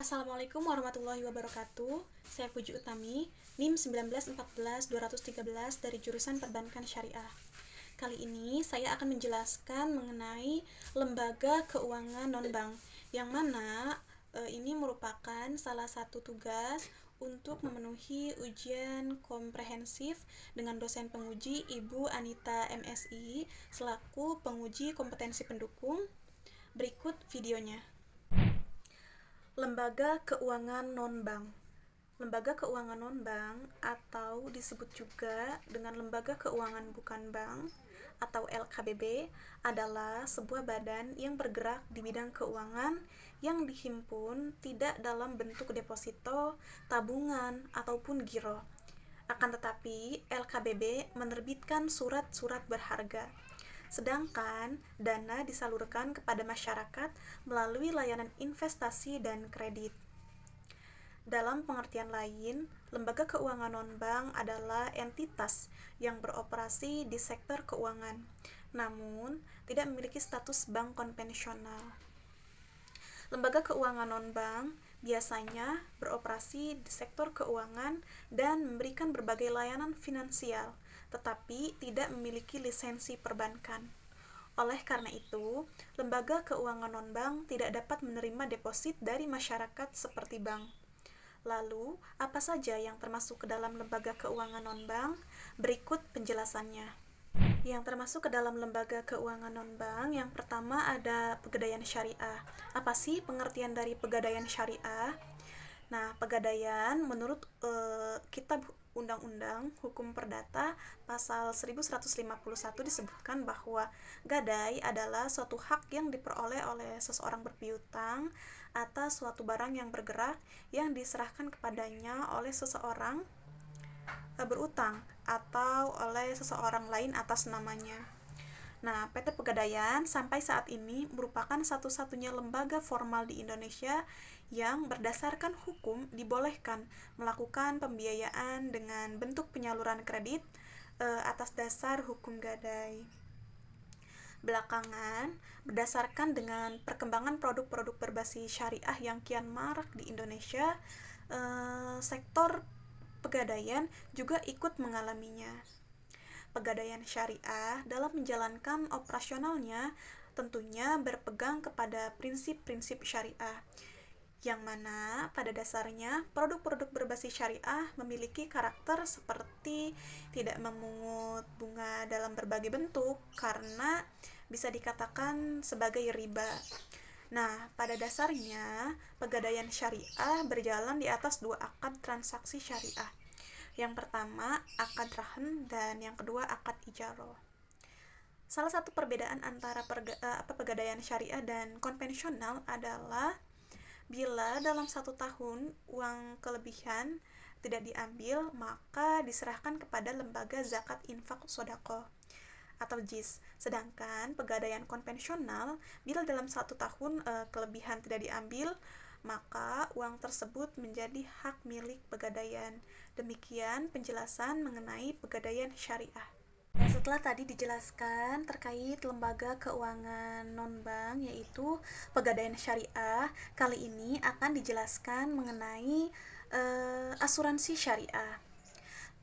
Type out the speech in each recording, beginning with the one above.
Assalamualaikum warahmatullahi wabarakatuh. Saya Puji Utami, NIM 1914213 dari jurusan Perbankan Syariah. Kali ini saya akan menjelaskan mengenai lembaga keuangan non-bank, yang mana ini merupakan salah satu tugas untuk memenuhi ujian komprehensif dengan dosen penguji Ibu Anita MSI selaku penguji kompetensi pendukung. Berikut videonya. Lembaga keuangan non-bank. Lembaga keuangan non-bank atau disebut juga dengan lembaga keuangan bukan bank atau LKBB adalah sebuah badan yang bergerak di bidang keuangan yang dihimpun tidak dalam bentuk deposito, tabungan, ataupun giro. Akan tetapi, LKBB menerbitkan surat-surat berharga. Sedangkan dana disalurkan kepada masyarakat melalui layanan investasi dan kredit. Dalam pengertian lain, lembaga keuangan non-bank adalah entitas yang beroperasi di sektor keuangan, namun tidak memiliki status bank konvensional. Lembaga keuangan non-bank biasanya beroperasi di sektor keuangan dan memberikan berbagai layanan finansial, tetapi tidak memiliki lisensi perbankan. Oleh karena itu, lembaga keuangan non-bank tidak dapat menerima deposit dari masyarakat seperti bank. Lalu, apa saja yang termasuk ke dalam lembaga keuangan non-bank? Berikut penjelasannya. Yang termasuk ke dalam lembaga keuangan non-bank, yang pertama ada pegadaian syariah. Apa sih pengertian dari pegadaian syariah? Nah, pegadaian menurut Kitab Undang-Undang Hukum Perdata pasal 1151 disebutkan bahwa gadai adalah suatu hak yang diperoleh oleh seseorang berpiutang atas suatu barang yang bergerak yang diserahkan kepadanya oleh seseorang berutang atau oleh seseorang lain atas namanya. Nah, PT Pegadaian sampai saat ini merupakan satu-satunya lembaga formal di Indonesia yang berdasarkan hukum dibolehkan melakukan pembiayaan dengan bentuk penyaluran kredit atas dasar hukum gadai. Belakangan, berdasarkan dengan perkembangan produk-produk berbasis syariah yang kian marak di Indonesia, sektor pegadaian juga ikut mengalaminya. Pegadaian syariah dalam menjalankan operasionalnya tentunya berpegang kepada prinsip-prinsip syariah, yang mana pada dasarnya produk-produk berbasis syariah memiliki karakter seperti tidak memungut bunga dalam berbagai bentuk karena bisa dikatakan sebagai riba. Nah, pada dasarnya pegadaian syariah berjalan di atas dua akad transaksi syariah. Yang pertama, akad rahan, dan yang kedua, akad ijaroh. Salah satu perbedaan antara pegadaian syariah dan konvensional adalah bila dalam 1 tahun uang kelebihan tidak diambil, maka diserahkan kepada lembaga zakat infak sodaqoh atau JIS. Sedangkan pegadaian konvensional, bila dalam 1 tahun kelebihan tidak diambil, maka uang tersebut menjadi hak milik pegadaian. Demikian penjelasan mengenai pegadaian syariah. Nah, setelah tadi dijelaskan terkait lembaga keuangan non-bank yaitu pegadaian syariah, kali ini akan dijelaskan mengenai asuransi syariah.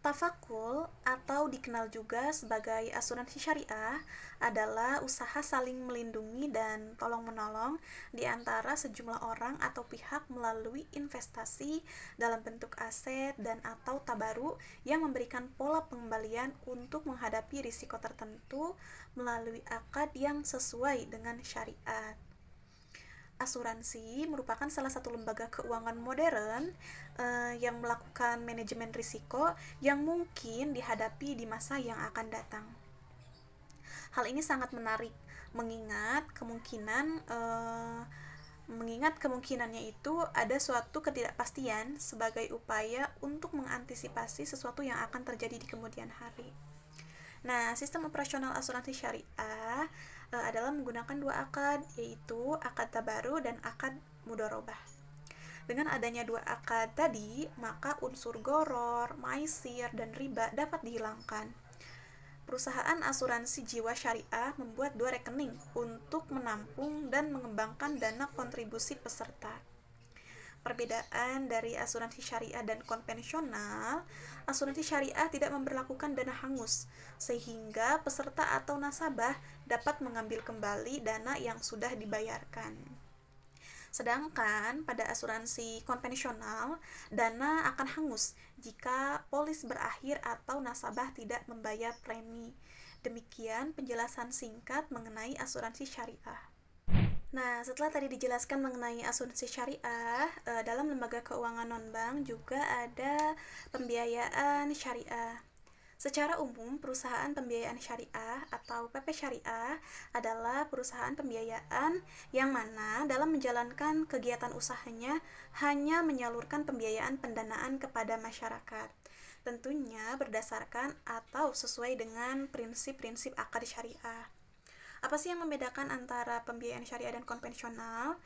Tafakul atau dikenal juga sebagai asuransi syariah adalah usaha saling melindungi dan tolong-menolong di antara sejumlah orang atau pihak melalui investasi dalam bentuk aset dan atau tabaru yang memberikan pola pengembalian untuk menghadapi risiko tertentu melalui akad yang sesuai dengan syariat. Asuransi merupakan salah satu lembaga keuangan modern yang melakukan manajemen risiko yang mungkin dihadapi di masa yang akan datang. Hal ini sangat menarik mengingat kemungkinannya itu ada suatu ketidakpastian sebagai upaya untuk mengantisipasi sesuatu yang akan terjadi di kemudian hari. Nah, sistem operasional asuransi syariah adalah menggunakan dua akad, yaitu akad tabaru dan akad mudharabah. Dengan adanya dua akad tadi, maka unsur gharar, maisir, dan riba dapat dihilangkan. Perusahaan asuransi jiwa syariah membuat dua rekening untuk menampung dan mengembangkan dana kontribusi peserta. Perbedaan dari asuransi syariah dan konvensional, asuransi syariah tidak memberlakukan dana hangus, sehingga peserta atau nasabah dapat mengambil kembali dana yang sudah dibayarkan. Sedangkan pada asuransi konvensional, dana akan hangus jika polis berakhir atau nasabah tidak membayar premi. Demikian penjelasan singkat mengenai asuransi syariah. Nah, setelah tadi dijelaskan mengenai asuransi syariah, dalam lembaga keuangan non-bank juga ada pembiayaan syariah. Secara umum, perusahaan pembiayaan syariah atau PP Syariah adalah perusahaan pembiayaan yang mana dalam menjalankan kegiatan usahanya hanya menyalurkan pembiayaan pendanaan kepada masyarakat. Tentunya berdasarkan atau sesuai dengan prinsip-prinsip akad syariah. Apa sih yang membedakan antara pembiayaan syariah dan konvensional?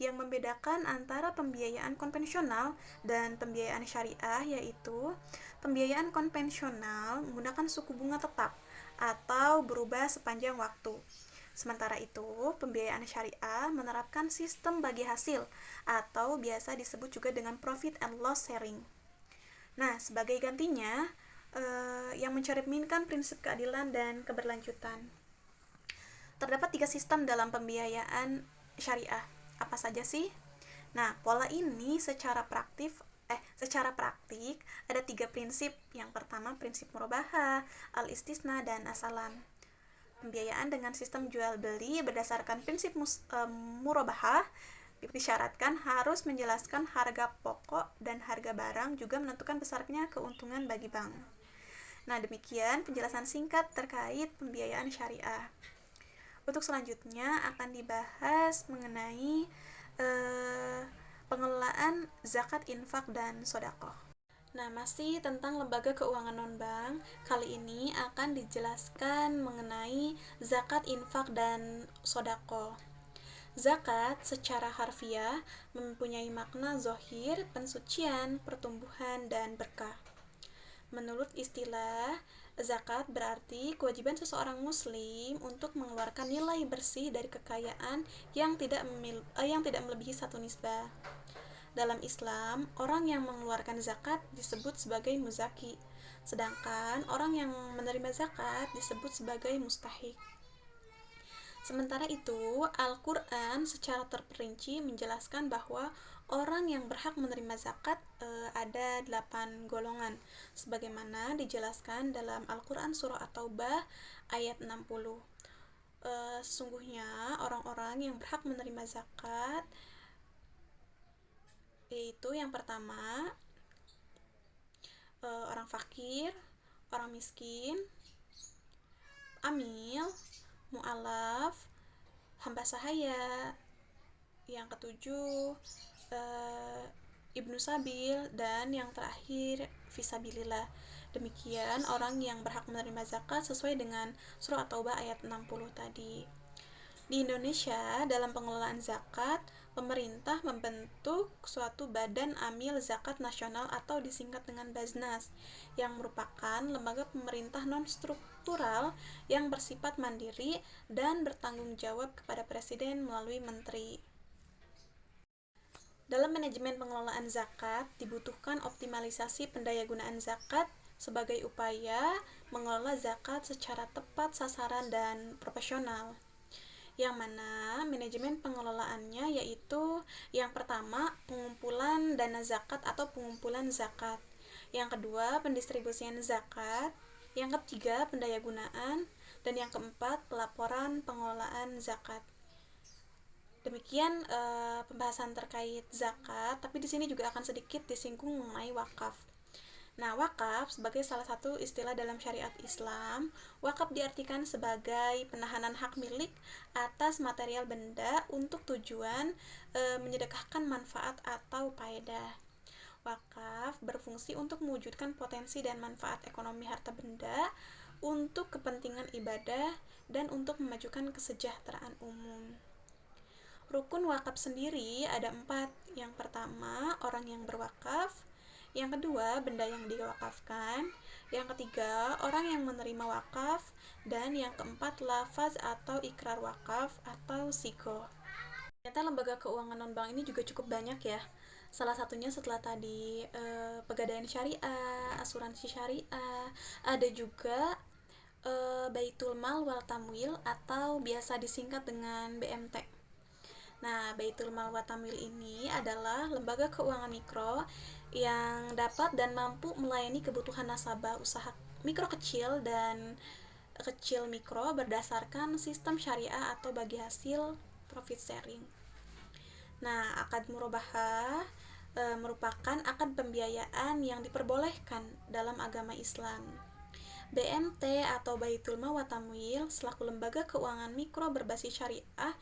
Yang membedakan antara pembiayaan konvensional dan pembiayaan syariah yaitu pembiayaan konvensional menggunakan suku bunga tetap atau berubah sepanjang waktu. Sementara itu, pembiayaan syariah menerapkan sistem bagi hasil atau biasa disebut juga dengan profit and loss sharing. Nah, sebagai gantinya, yang mencerminkan prinsip keadilan dan keberlanjutan. Terdapat 3 sistem dalam pembiayaan syariah. Apa saja sih? Nah, pola ini secara praktik ada 3 prinsip. Yang pertama prinsip murabahah, al-istisna, dan asalam. Pembiayaan dengan sistem jual beli berdasarkan prinsip murabahah disyaratkan harus menjelaskan harga pokok dan harga barang, juga menentukan besarnya keuntungan bagi bank. Nah, demikian penjelasan singkat terkait pembiayaan syariah. Untuk selanjutnya akan dibahas mengenai pengelolaan zakat, infak, dan sodaqoh. Nah, masih tentang lembaga keuangan non-bank, kali ini akan dijelaskan mengenai zakat, infak, dan sodaqoh. Zakat secara harfiah mempunyai makna zohir, pensucian, pertumbuhan, dan berkah. Menurut istilah, zakat berarti kewajiban seseorang muslim untuk mengeluarkan nilai bersih dari kekayaan yang tidak melebihi 1 nisbah. Dalam Islam, orang yang mengeluarkan zakat disebut sebagai muzaki, sedangkan orang yang menerima zakat disebut sebagai mustahik. Sementara itu, Al-Quran secara terperinci menjelaskan bahwa orang yang berhak menerima zakat ada 8 golongan, sebagaimana dijelaskan dalam Al-Quran surah At-Taubah ayat 60. Sesungguhnya orang-orang yang berhak menerima zakat yaitu yang pertama orang fakir, orang miskin, amil, mu'alaf, hamba sahaya, yang ketujuh ibnu sabil, dan yang terakhir fisabilillah. Demikian orang yang berhak menerima zakat sesuai dengan surah At-Taubah ayat 60 tadi. Di Indonesia, dalam pengelolaan zakat, pemerintah membentuk suatu badan amil zakat nasional atau disingkat dengan Baznas, yang merupakan lembaga pemerintah non-struktural yang bersifat mandiri dan bertanggung jawab kepada Presiden melalui menteri. Dalam manajemen pengelolaan zakat, dibutuhkan optimalisasi pendayagunaan zakat sebagai upaya mengelola zakat secara tepat sasaran dan profesional. Yang mana manajemen pengelolaannya yaitu yang pertama pengumpulan dana zakat atau pengumpulan zakat, yang kedua pendistribusian zakat, yang ketiga pendayagunaan, dan yang keempat pelaporan pengelolaan zakat. Demikian pembahasan terkait zakat, tapi di sini juga akan sedikit disinggung mengenai wakaf. Nah, wakaf sebagai salah satu istilah dalam syariat Islam, wakaf diartikan sebagai penahanan hak milik atas material benda untuk tujuan menyedekahkan manfaat atau faedah. Wakaf berfungsi untuk mewujudkan potensi dan manfaat ekonomi harta benda untuk kepentingan ibadah dan untuk memajukan kesejahteraan umum. Rukun wakaf sendiri ada 4. Yang pertama, orang yang berwakaf. Yang kedua, benda yang diwakafkan. Yang ketiga, orang yang menerima wakaf. Dan yang keempat, lafaz atau ikrar wakaf atau sigo. Ternyata lembaga keuangan non-bank ini juga cukup banyak ya. Salah satunya setelah tadi pegadaian syariah, asuransi syariah, ada juga Baitul Mal wal Tamwil atau biasa disingkat dengan BMT. Nah, Baitul Mal wal Tamwil ini adalah lembaga keuangan mikro yang dapat dan mampu melayani kebutuhan nasabah usaha mikro kecil dan kecil mikro berdasarkan sistem syariah atau bagi hasil profit sharing. Nah, akad murabahah merupakan akad pembiayaan yang diperbolehkan dalam agama Islam. BMT atau Baitul Mal wa Tamwil selaku lembaga keuangan mikro berbasis syariah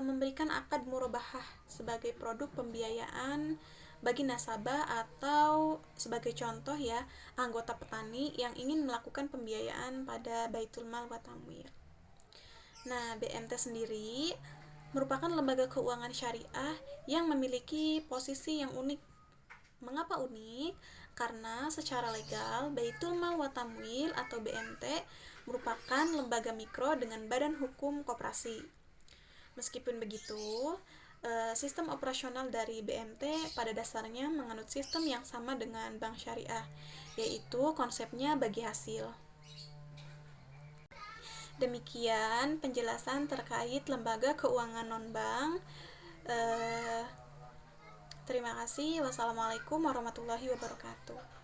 memberikan akad murabahah sebagai produk pembiayaan bagi nasabah atau sebagai contoh ya, anggota petani yang ingin melakukan pembiayaan pada Baitul Mal wa Tamwil. Nah, BMT sendiri merupakan lembaga keuangan syariah yang memiliki posisi yang unik. Mengapa unik? Karena secara legal Baitul Mal wa Tamwil atau BMT merupakan lembaga mikro dengan badan hukum koperasi. Meskipun begitu, sistem operasional dari BMT pada dasarnya menganut sistem yang sama dengan bank syariah, yaitu konsepnya bagi hasil. Demikian penjelasan terkait lembaga keuangan non-bank. Terima kasih. Wassalamualaikum warahmatullahi wabarakatuh.